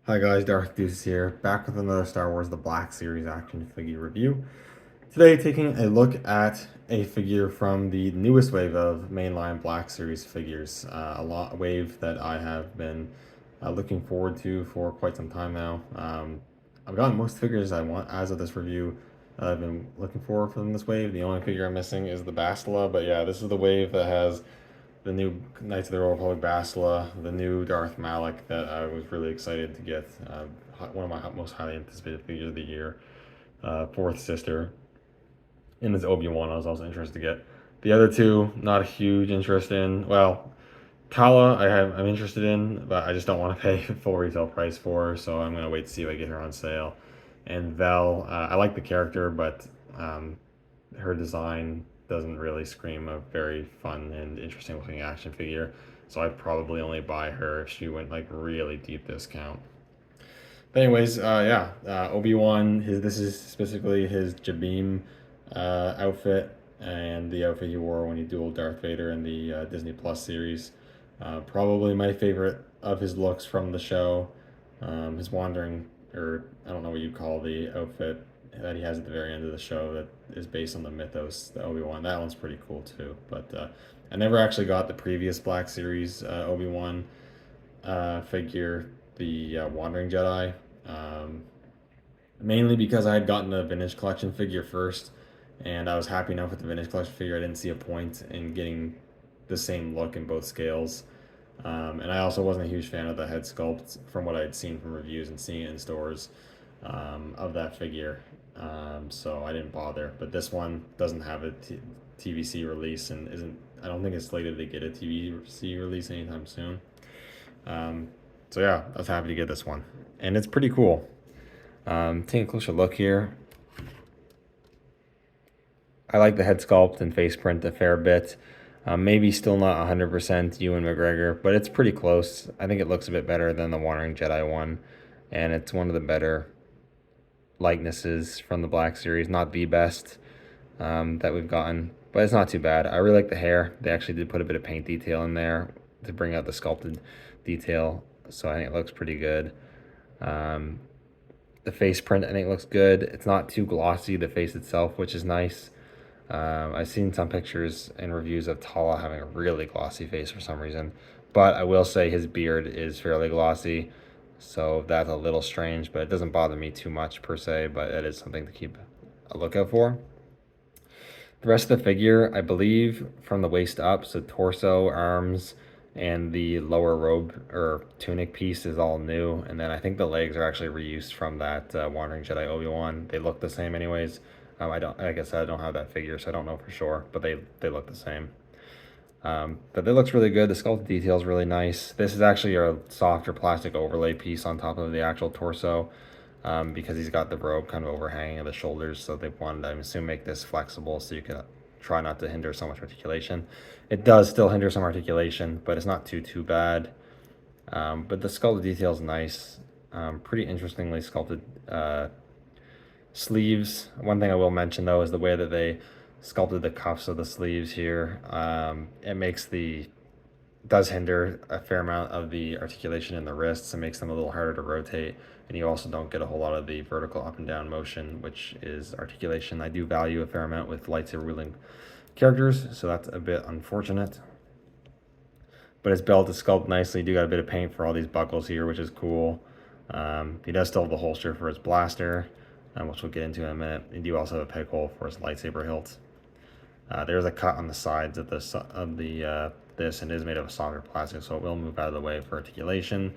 Hi guys, Darth Deuce here, back with another Star Wars The Black Series action figure review. Today taking a look at a figure from the newest wave of mainline Black Series figures. A wave that I have been looking forward to for quite some time now. I've gotten most figures I want as of this review. I've been looking for from this wave. The only figure I'm missing is the Bastila, but yeah, this is the wave that has the new Knights of the Old Republic Bastila, the new Darth Malak that I was really excited to get. One of my most highly anticipated figures of the year. Fourth Sister. And this Obi-Wan I was also interested to get. The other two, not a huge interest in. Well, Tala I'm interested in, but I just don't want to pay full retail price for her, so I'm gonna wait to see if I get her on sale. And Vel, I like the character, but her design doesn't really scream a very fun and interesting looking action figure. So I'd probably only buy her if she went like really deep discount. But anyways, Obi-Wan. This is specifically his Jabiim outfit and the outfit he wore when he dueled Darth Vader in the Disney Plus series. Probably my favorite of his looks from the show. His wandering, or I don't know what you call the outfit that he has at the very end of the show that is based on the mythos, the Obi-Wan. That one's pretty cool too. But I never actually got the previous Black Series Obi-Wan figure, the Wandering Jedi. Um, Mainly because I had gotten the Vintage Collection figure first, and I was happy enough with the Vintage Collection figure. I didn't see a point in getting the same look in both scales. And I also wasn't a huge fan of the head sculpt from what I had seen from reviews and seeing it in stores of that figure. So I didn't bother. But this one doesn't have a TVC release and isn't. I don't think it's slated to get a TVC release anytime soon. So yeah, I was happy to get this one, and it's pretty cool. Taking a closer look here, I like the head sculpt and face print a fair bit. Maybe still not 100% Ewan McGregor, but it's pretty close. I think it looks a bit better than the Wandering Jedi one, and it's one of the better likenesses from the Black Series. Not the best that we've gotten, but it's not too bad. I really like the hair. They actually did put a bit of paint detail in there to bring out the sculpted detail, so I think it looks pretty good. The face print, I think, looks good. It's not too glossy, the face itself, which is nice. I've seen some pictures and reviews of Tala having a really glossy face for some reason, but I will say his beard is fairly glossy, so that's a little strange, but it doesn't bother me too much per se, but it is something to keep a lookout for. The rest of the figure, I believe, from the waist up, so torso, arms, and the lower robe or tunic piece is all new. And then I think the legs are actually reused from that Wandering Jedi Obi-Wan. They look the same anyways. Like I said, I don't have that figure, so I don't know for sure, but they look the same. But it looks really good. The sculpted detail is really nice. This is actually a softer plastic overlay piece on top of the actual torso. Because he's got the robe kind of overhanging the shoulders, so they wanted to, I assume, make this flexible so you can try not to hinder so much articulation. It does still hinder some articulation, but it's not too bad. But the sculpted detail is nice. Pretty interestingly sculpted sleeves. One thing I will mention though is the way that they sculpted the cuffs of the sleeves here. It does hinder a fair amount of the articulation in the wrists and makes them a little harder to rotate. And you also don't get a whole lot of the vertical up and down motion, which is articulation. I do value a fair amount with lightsaber wielding characters, so that's a bit unfortunate. But his belt is sculpted nicely. You do got a bit of paint for all these buckles here, which is cool. He does still have the holster for his blaster, which we'll get into in a minute. You do also have a peg hole for his lightsaber hilt. There's a cut on the sides of this, and it is made of a softer plastic, so it will move out of the way for articulation.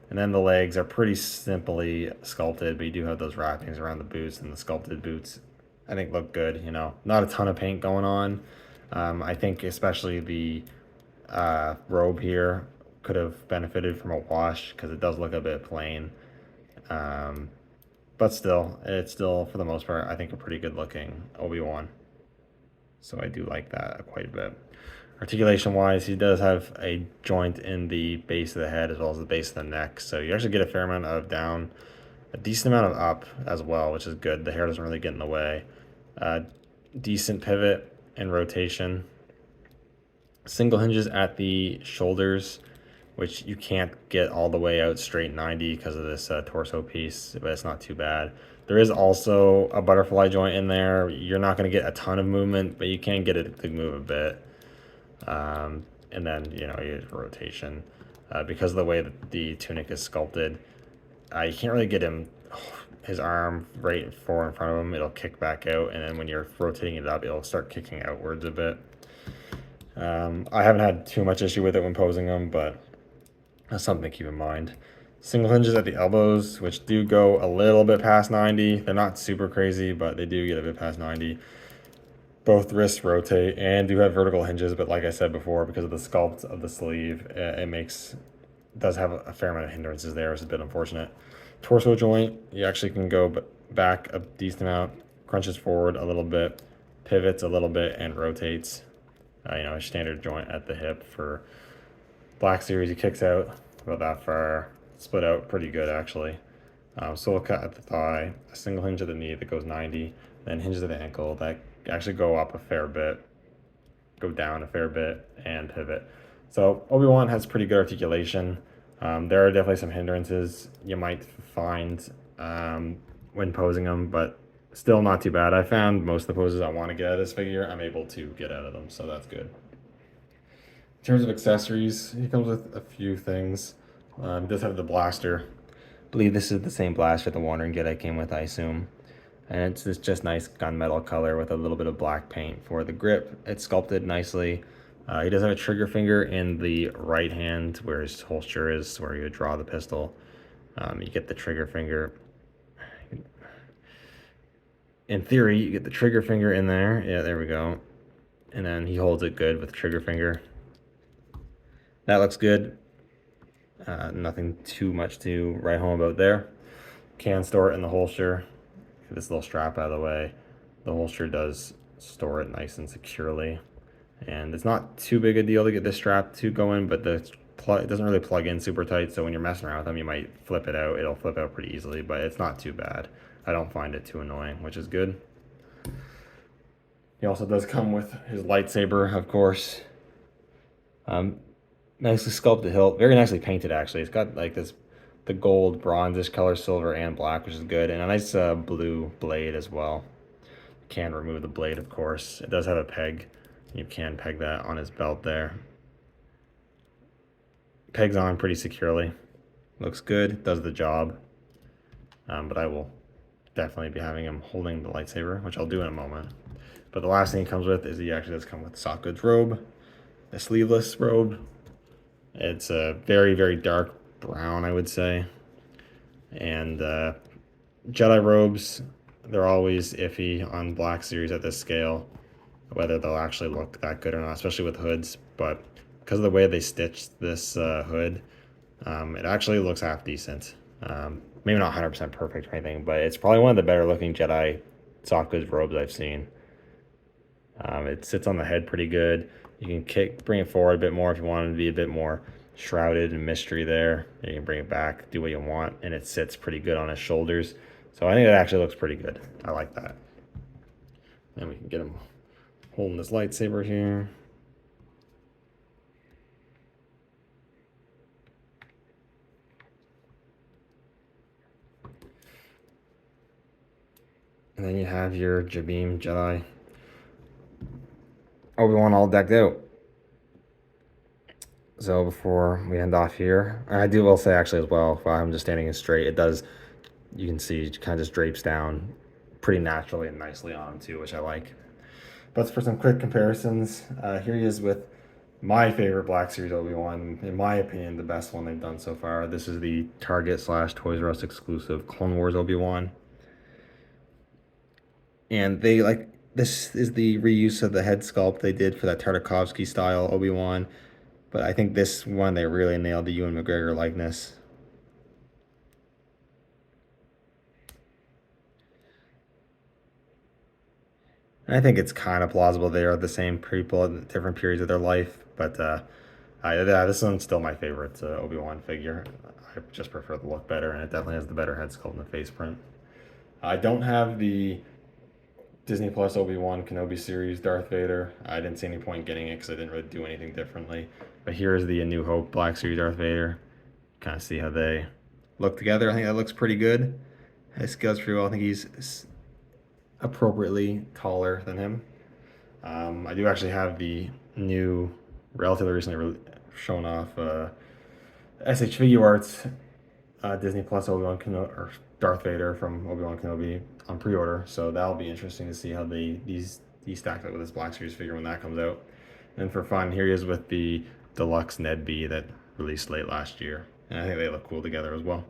And then the legs are pretty simply sculpted, but you do have those wrappings around the boots, and the sculpted boots, I think, look good. You know, not a ton of paint going on. I think especially the robe here could have benefited from a wash because it does look a bit plain. But still, it's still, for the most part, I think a pretty good looking Obi-Wan. So I do like that quite a bit. Articulation wise, he does have a joint in the base of the head as well as the base of the neck. So you actually get a fair amount of down, a decent amount of up as well, which is good. The hair doesn't really get in the way. Decent pivot and rotation. Single hinges at the shoulders, which you can't get all the way out straight 90 because of this torso piece, but it's not too bad. There is also a butterfly joint in there. You're not going to get a ton of movement, but you can get it to move a bit. And then, you know, your rotation. Because of the way that the tunic is sculpted, you can't really get his arm right forward in front of him. It'll kick back out, and then when you're rotating it up, it'll start kicking outwards a bit. I haven't had too much issue with it when posing them, but that's something to keep in mind. Single hinges at the elbows, which do go a little bit past 90. They're not super crazy, but they do get a bit past 90. Both wrists rotate and do have vertical hinges, but like I said before, because of the sculpt of the sleeve, it does have a fair amount of hindrances there, which is a bit unfortunate. Torso joint, you actually can go back a decent amount, crunches forward a little bit, pivots a little bit, and rotates. You know, a standard joint at the hip for Black Series. He kicks out about that far, split out pretty good actually. Sole cut at the thigh, a single hinge at the knee that goes 90, then hinges at the ankle that actually go up a fair bit, go down a fair bit, and pivot. So Obi-Wan has pretty good articulation. There are definitely some hindrances you might find when posing them, but still not too bad. I found most of the poses I want to get out of this figure, I'm able to get out of them, so that's good. In terms of accessories, he comes with a few things. He does have the blaster. I believe this is the same blaster the Wandering Jedi came with, I assume. And it's just nice gunmetal color with a little bit of black paint for the grip. It's sculpted nicely. He does have a trigger finger in the right hand where his holster is, where you would draw the pistol. You get the trigger finger. In theory, you get the trigger finger in there. Yeah, there we go. And then he holds it good with the trigger finger. That looks good. Nothing too much to write home about there. Can store it in the holster. Get this little strap out of the way. The holster does store it nice and securely. And it's not too big a deal to get this strap to go in, but it doesn't really plug in super tight, so when you're messing around with them, you might flip it out. It'll flip out pretty easily, but it's not too bad. I don't find it too annoying, which is good. He also does come with his lightsaber, of course. Nicely sculpted hilt, very nicely painted actually. It's got like the gold, bronzish color, silver, and black, which is good, and a nice blue blade as well. You can remove the blade, of course. It does have a peg. You can peg that on his belt there. Pegs on pretty securely. Looks good, does the job. But I will definitely be having him holding the lightsaber, which I'll do in a moment. But the last thing he comes with is he actually does come with a soft goods robe, a sleeveless robe. It's a very, very dark brown, I would say. And Jedi robes, they're always iffy on Black Series at this scale, whether they'll actually look that good or not, especially with hoods. But because of the way they stitched this hood, it actually looks half decent. Maybe not 100% perfect or anything, but it's probably one of the better looking Jedi soft goods robes I've seen. It sits on the head pretty good. You can bring it forward a bit more if you want it to be a bit more shrouded in mystery there. You can bring it back, do what you want, and it sits pretty good on his shoulders. So I think it actually looks pretty good. I like that. Then we can get him holding this lightsaber here. And then you have your Jabiim Jedi. Obi-Wan all decked out. So before we end off here, and I will say actually as well, while I'm just standing in straight, it does, you can see it kind of just drapes down pretty naturally and nicely on him too, which I like. But for some quick comparisons, here he is with my favorite Black Series Obi-Wan, in my opinion, the best one they've done so far. This is the Target/Toys R Us exclusive Clone Wars Obi-Wan. And this is the reuse of the head sculpt they did for that Tartakovsky style Obi-Wan. But I think this one, they really nailed the Ewan McGregor likeness. And I think it's kind of plausible they are the same people at different periods of their life. But yeah, this one's still my favorite Obi-Wan figure. I just prefer the look better, and it definitely has the better head sculpt and the face print. I don't have the Disney Plus Obi-Wan Kenobi series Darth Vader. I didn't see any point getting it because I didn't really do anything differently. But here's the A New Hope Black Series Darth Vader. Kind of see how they look together. I think that looks pretty good. It scales pretty well. I think he's appropriately taller than him. I do actually have the new, relatively recently shown off SH Figure Arts Disney Plus Obi-Wan Kenobi or Darth Vader from Obi-Wan Kenobi on pre-order. So that'll be interesting to see how these stack up with this Black Series figure when that comes out. And for fun, here he is with the deluxe Ned B that released late last year. And I think they look cool together as well.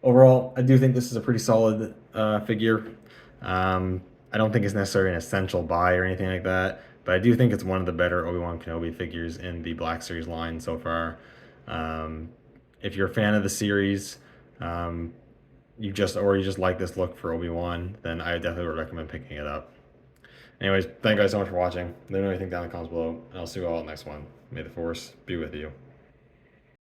Overall, I do think this is a pretty solid figure. I don't think it's necessarily an essential buy or anything like that, but I do think it's one of the better Obi-Wan Kenobi figures in the Black Series line so far. If you're a fan of the series, you just like this look for Obi-Wan, then I definitely would recommend picking it up. Anyways, thank you guys so much for watching. Let me know what you think down in the comments below, and I'll see you all in the next one. May the Force be with you.